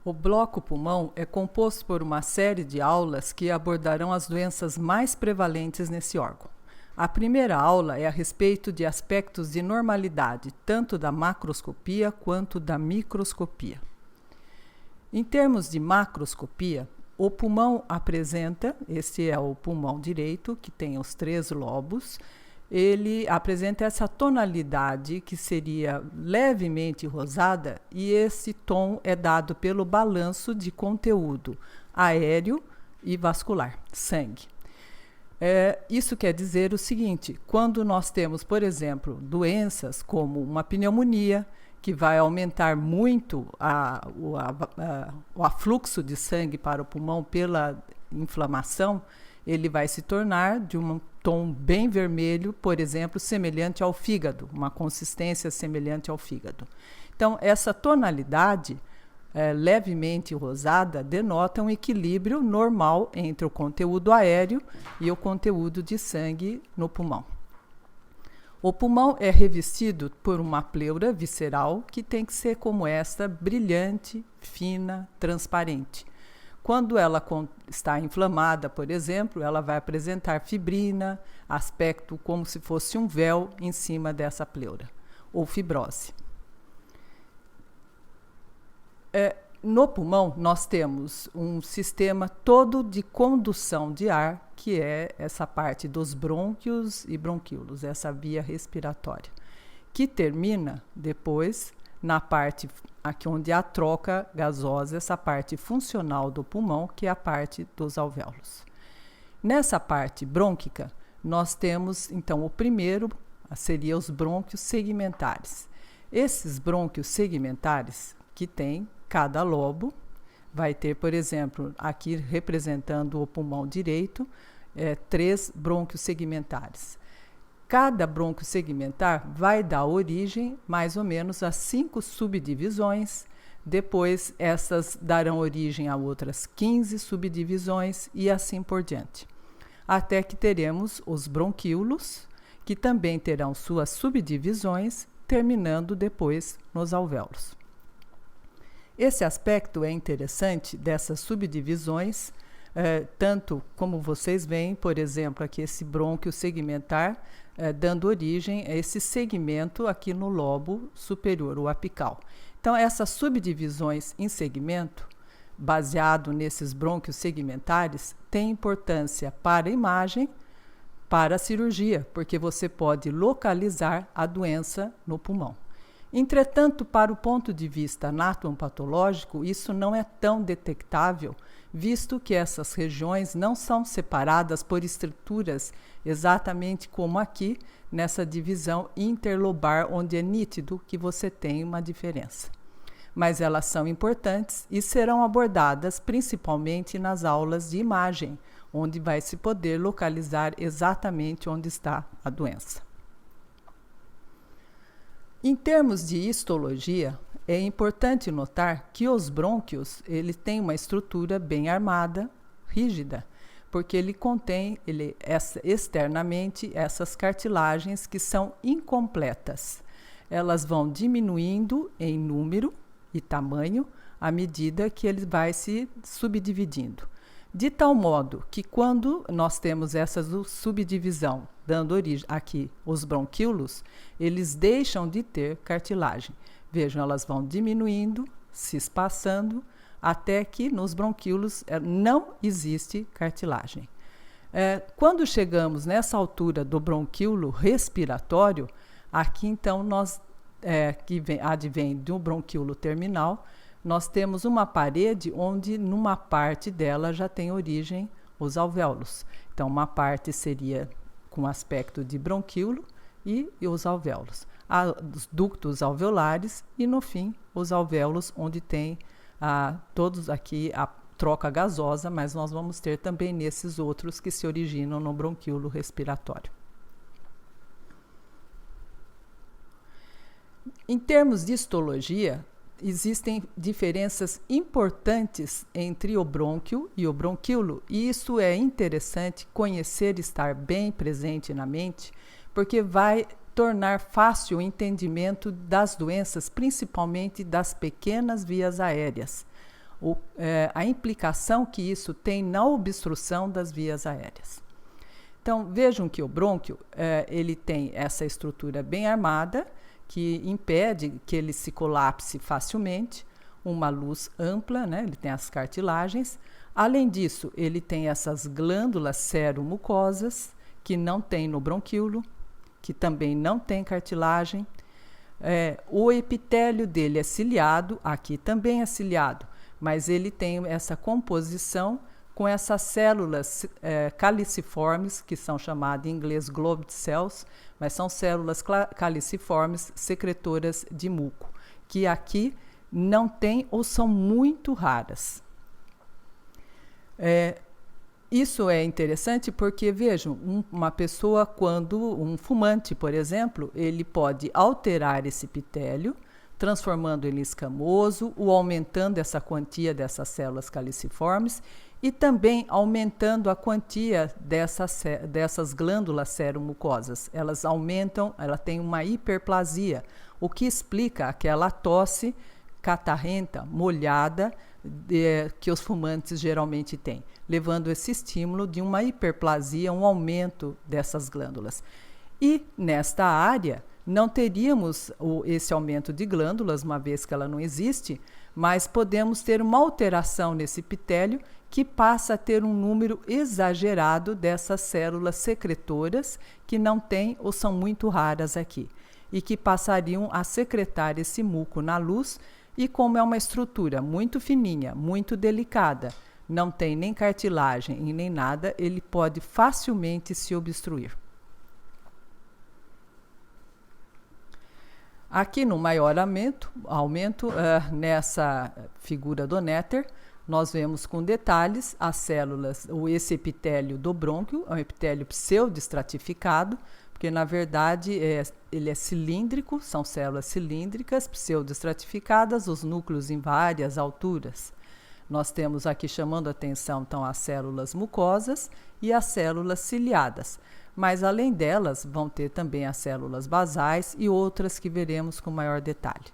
O bloco pulmão é composto por uma série de aulas que abordarão as doenças mais prevalentes nesse órgão. A primeira aula é a respeito de aspectos de normalidade, tanto da macroscopia quanto da microscopia. Em termos de macroscopia, o pulmão apresenta, este é o pulmão direito, que tem os 3 lobos, ele apresenta essa tonalidade que seria levemente rosada, e esse tom é dado pelo balanço de conteúdo aéreo e vascular, sangue. Isso quer dizer o seguinte: quando nós temos, por exemplo, doenças como uma pneumonia, que vai aumentar muito o afluxo de sangue para o pulmão pela inflamação, ele vai se tornar de um tom bem vermelho, por exemplo, semelhante ao fígado, uma consistência semelhante ao fígado. Então, essa tonalidade levemente rosada denota um equilíbrio normal entre o conteúdo aéreo e o conteúdo de sangue no pulmão. O pulmão é revestido por uma pleura visceral que tem que ser como esta, brilhante, fina, transparente. Quando ela está inflamada, por exemplo, ela vai apresentar fibrina, aspecto como se fosse um véu em cima dessa pleura, ou fibrose. No pulmão, nós temos um sistema todo de condução de ar, que é essa parte dos brônquios e bronquíolos, essa via respiratória, que termina depois na parte aqui onde há troca gasosa, essa parte funcional do pulmão, que é a parte dos alvéolos. Nessa parte brônquica, nós temos, então, o primeiro seria os brônquios segmentares. Esses brônquios segmentares, que tem cada lobo, vai ter, por exemplo, aqui representando o pulmão direito, 3 brônquios segmentares. Cada brônquio segmentar vai dar origem, mais ou menos, a 5 subdivisões. Depois, essas darão origem a outras 15 subdivisões e assim por diante. Até que teremos os bronquíolos, que também terão suas subdivisões, terminando depois nos alvéolos. Esse aspecto é interessante dessas subdivisões, tanto como vocês veem, por exemplo, aqui esse brônquio segmentar, dando origem a esse segmento aqui no lobo superior, o apical. Então, essas subdivisões em segmento, baseado nesses brônquios segmentares, tem importância para a imagem, para a cirurgia, porque você pode localizar a doença no pulmão. Entretanto, para o ponto de vista anatomopatológico, isso não é tão detectável, visto que essas regiões não são separadas por estruturas exatamente como aqui, nessa divisão interlobar, onde é nítido que você tem uma diferença. Mas elas são importantes e serão abordadas principalmente nas aulas de imagem, onde vai se poder localizar exatamente onde está a doença. Em termos de histologia, é importante notar que os brônquios têm uma estrutura bem armada, rígida, porque ele contém externamente essas cartilagens que são incompletas. Elas vão diminuindo em número e tamanho à medida que ele vai se subdividindo. De tal modo que quando nós temos essa subdivisão, dando origem aqui os bronquíolos, eles deixam de ter cartilagem. Vejam, elas vão diminuindo, se espaçando, até que nos bronquíolos não existe cartilagem. Quando chegamos nessa altura do bronquíolo respiratório, aqui então nós, que advém do bronquíolo terminal, nós temos uma parede onde numa parte dela já tem origem os alvéolos. Então, uma parte seria com aspecto de bronquíolo e os alvéolos. Há os ductos alveolares e, no fim, os alvéolos, onde tem todos aqui a troca gasosa, mas nós vamos ter também nesses outros que se originam no bronquíolo respiratório. Em termos de histologia, existem diferenças importantes entre o brônquio e o bronquíolo, e isso é interessante conhecer e estar bem presente na mente, porque vai tornar fácil o entendimento das doenças, principalmente das pequenas vias aéreas, a implicação que isso tem na obstrução das vias aéreas. Então, vejam que o brônquio ele tem essa estrutura bem armada, que impede que ele se colapse facilmente, uma luz ampla, né? Ele tem as cartilagens. Além disso, ele tem essas glândulas seromucosas, que não tem no bronquíolo, que também não tem cartilagem. O epitélio dele é ciliado, aqui também é ciliado, mas ele tem essa composição com essas células caliciformes, que são chamadas em inglês globe cells, mas são células caliciformes secretoras de muco, que aqui não tem ou são muito raras. Isso é interessante porque, vejam, uma pessoa, quando um fumante, por exemplo, ele pode alterar esse epitélio, transformando ele em escamoso, ou aumentando essa quantia dessas células caliciformes, e também aumentando a quantia dessas glândulas seromucosas. Elas aumentam, ela tem uma hiperplasia, o que explica aquela tosse catarrenta, molhada, que os fumantes geralmente têm, levando esse estímulo de uma hiperplasia, um aumento dessas glândulas. E nesta área não teríamos esse aumento de glândulas, uma vez que ela não existe, mas podemos ter uma alteração nesse epitélio que passa a ter um número exagerado dessas células secretoras que não tem ou são muito raras aqui, e que passariam a secretar esse muco na luz. E como é uma estrutura muito fininha, muito delicada, não tem nem cartilagem e nem nada, ele pode facilmente se obstruir. Aqui no maior aumento nessa figura do Netter, nós vemos com detalhes as células, esse epitélio do brônquio, é um epitélio pseudoestratificado, porque na verdade ele é cilíndrico, são células cilíndricas, pseudoestratificadas, os núcleos em várias alturas. Nós temos aqui chamando a atenção então as células mucosas e as células ciliadas, mas além delas vão ter também as células basais e outras que veremos com maior detalhe.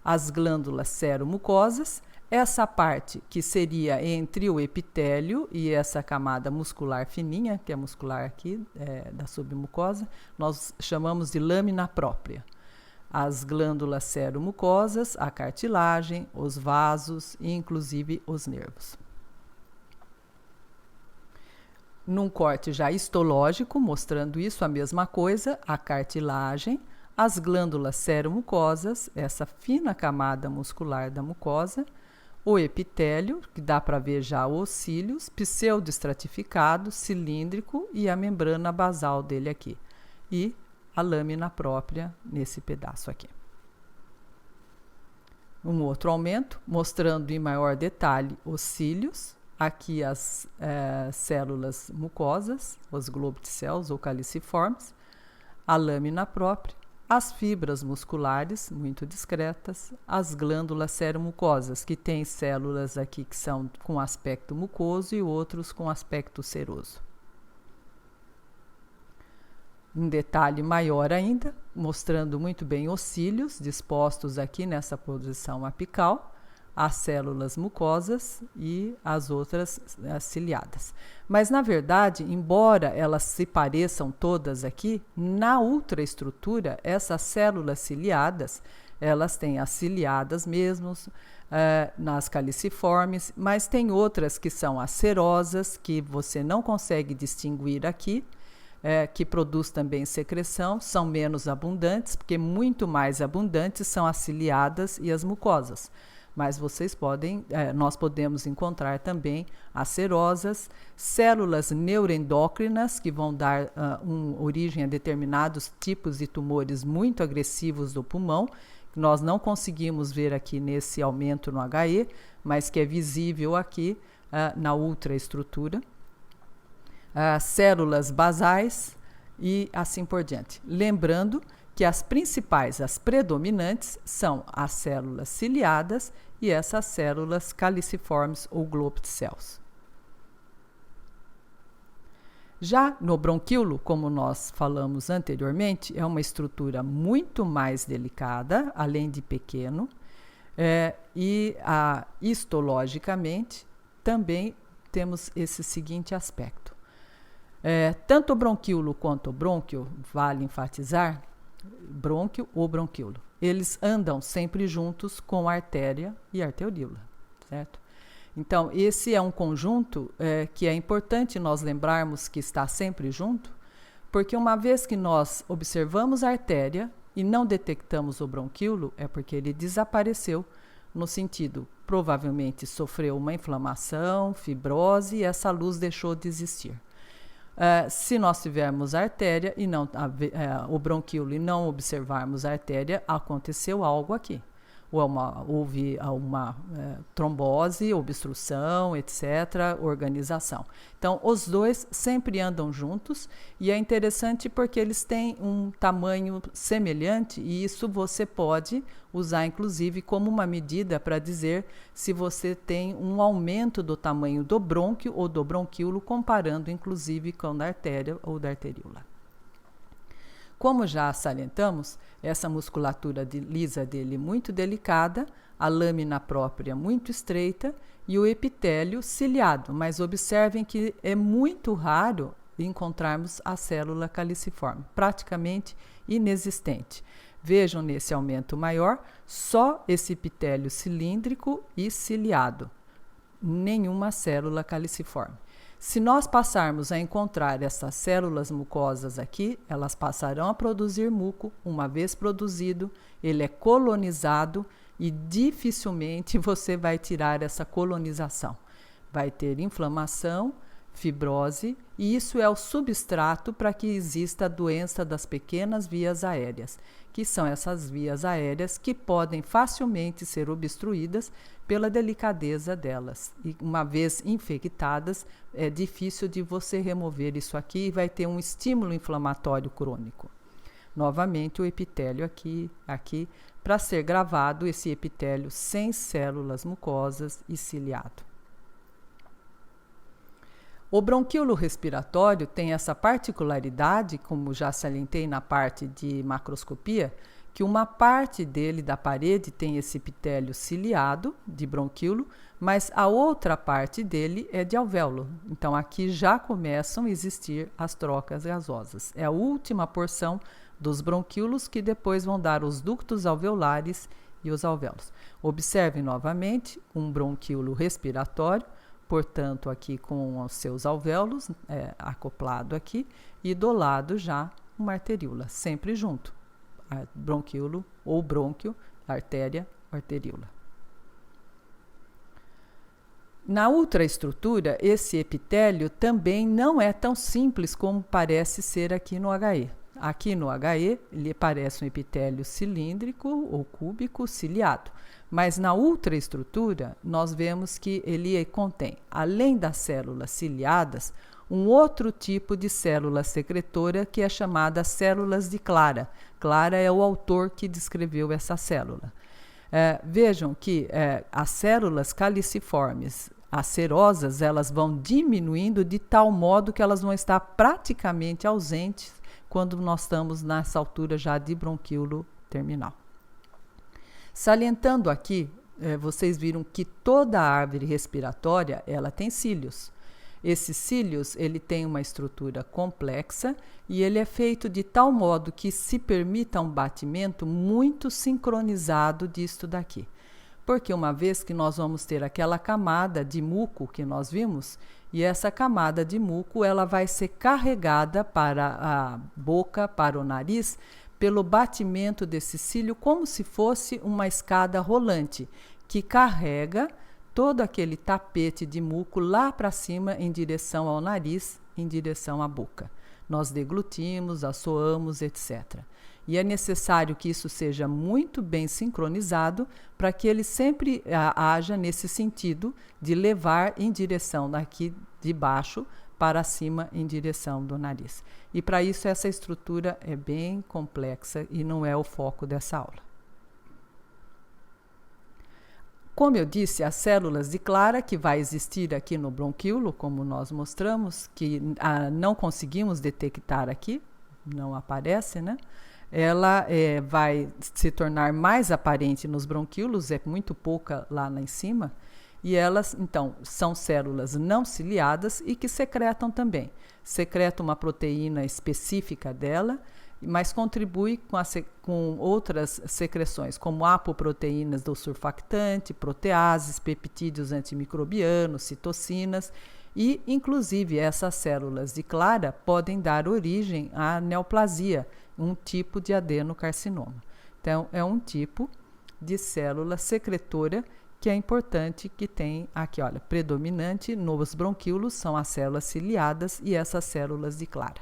As glândulas seromucosas, essa parte que seria entre o epitélio e essa camada muscular fininha, que é muscular aqui, da submucosa, nós chamamos de lâmina própria. As glândulas seromucosas, a cartilagem, os vasos e inclusive os nervos. Num corte já histológico, mostrando isso, a mesma coisa, a cartilagem, as glândulas seromucosas, essa fina camada muscular da mucosa, o epitélio, que dá para ver já os cílios, pseudoestratificado, cilíndrico e a membrana basal dele aqui. E a lâmina própria nesse pedaço aqui. Um outro aumento, mostrando em maior detalhe os cílios, aqui as células mucosas, os globe cells ou caliciformes, a lâmina própria, as fibras musculares, muito discretas, as glândulas seromucosas, que têm células aqui que são com aspecto mucoso e outros com aspecto seroso. Um detalhe maior ainda, mostrando muito bem os cílios dispostos aqui nessa posição apical, as células mucosas e as outras ciliadas. Mas, na verdade, embora elas se pareçam todas aqui, na ultraestrutura, essas células ciliadas, elas têm as ciliadas mesmo, nas caliciformes, mas tem outras que são as serosas, que você não consegue distinguir aqui, que produz também secreção, são menos abundantes, porque muito mais abundantes são as ciliadas e as mucosas. Mas nós podemos encontrar também as serosas, células neuroendócrinas, que vão dar origem a determinados tipos de tumores muito agressivos do pulmão, que nós não conseguimos ver aqui nesse aumento no HE, mas que é visível aqui na ultraestrutura. Células basais e assim por diante. Lembrando que as principais, as predominantes, são as células ciliadas e essas células caliciformes ou globe cells. Já no bronquíolo, como nós falamos anteriormente, é uma estrutura muito mais delicada, além de pequeno. Histologicamente, também temos esse seguinte aspecto. Tanto o bronquíolo quanto o brônquio, vale enfatizar, brônquio ou bronquíolo, eles andam sempre juntos com artéria e arteríola, certo? Então, esse é um conjunto que é importante nós lembrarmos que está sempre junto, porque uma vez que nós observamos a artéria e não detectamos o bronquíolo, é porque ele desapareceu, no sentido, provavelmente sofreu uma inflamação, fibrose, e essa luz deixou de existir. Se nós tivermos a artéria e não o bronquíolo e não observarmos a artéria, aconteceu algo aqui. Houve uma trombose, obstrução, etc., organização. Então, os dois sempre andam juntos e é interessante porque eles têm um tamanho semelhante e isso você pode usar, inclusive, como uma medida para dizer se você tem um aumento do tamanho do brônquio ou do bronquíolo, comparando, inclusive, com a da artéria ou da arteríola. Como já salientamos, essa musculatura lisa dele muito delicada, a lâmina própria muito estreita e o epitélio ciliado, mas observem que é muito raro encontrarmos a célula caliciforme, praticamente inexistente. Vejam nesse aumento maior, só esse epitélio cilíndrico e ciliado, nenhuma célula caliciforme. Se nós passarmos a encontrar essas células mucosas aqui, elas passarão a produzir muco. Uma vez produzido, ele é colonizado e dificilmente você vai tirar essa colonização. Vai ter inflamação, fibrose, e isso é o substrato para que exista a doença das pequenas vias aéreas, que são essas vias aéreas que podem facilmente ser obstruídas pela delicadeza delas. E uma vez infectadas, é difícil de você remover isso aqui e vai ter um estímulo inflamatório crônico. Novamente, o epitélio aqui para ser gravado, esse epitélio sem células mucosas e ciliado. O bronquíolo respiratório tem essa particularidade, como já salientei na parte de macroscopia, que uma parte dele da parede tem esse epitélio ciliado de bronquíolo, mas a outra parte dele é de alvéolo. Então aqui já começam a existir as trocas gasosas. É a última porção dos bronquíolos que depois vão dar os ductos alveolares e os alvéolos. Observem novamente um bronquíolo respiratório, portanto aqui com os seus alvéolos acoplado aqui, e do lado já uma arteríola, sempre junto. Bronquíolo ou brônquio, artéria, arteríola. Na ultraestrutura, esse epitélio também não é tão simples como parece ser aqui no HE. Aqui no HE, ele parece um epitélio cilíndrico ou cúbico ciliado, mas na ultraestrutura, nós vemos que ele contém, além das células ciliadas, um outro tipo de célula secretora que é chamada células de Clara. Clara é o autor que descreveu essa célula. Vejam que as células caliciformes, as serosas, elas vão diminuindo de tal modo que elas vão estar praticamente ausentes quando nós estamos nessa altura já de bronquíolo terminal. Salientando aqui, vocês viram que toda a árvore respiratória ela tem cílios. Esses cílios ele tem uma estrutura complexa e ele é feito de tal modo que se permita um batimento muito sincronizado disto daqui. Porque uma vez que nós vamos ter aquela camada de muco que nós vimos, e essa camada de muco ela vai ser carregada para a boca, para o nariz, pelo batimento desse cílio, como se fosse uma escada rolante, que carrega todo aquele tapete de muco lá para cima em direção ao nariz, em direção à boca. Nós deglutimos, assoamos, etc. E é necessário que isso seja muito bem sincronizado para que ele sempre haja nesse sentido de levar em direção daqui de baixo para cima em direção do nariz. E para isso essa estrutura é bem complexa e não é o foco dessa aula. Como eu disse, as células de Clara, que vai existir aqui no bronquíolo, como nós mostramos, que não conseguimos detectar aqui, não aparece, né? ela vai se tornar mais aparente nos bronquíolos, é muito pouca lá em cima, e elas, então, são células não ciliadas e que secretam também. Secreta uma proteína específica dela, mas contribui com outras secreções, como apoproteínas do surfactante, proteases, peptídeos antimicrobianos, citocinas, e, inclusive, essas células de clara podem dar origem à neoplasia, um tipo de adenocarcinoma. Então, é um tipo de célula secretora que é importante, que tem aqui, olha, predominante nos bronquíolos são as células ciliadas e essas células de clara.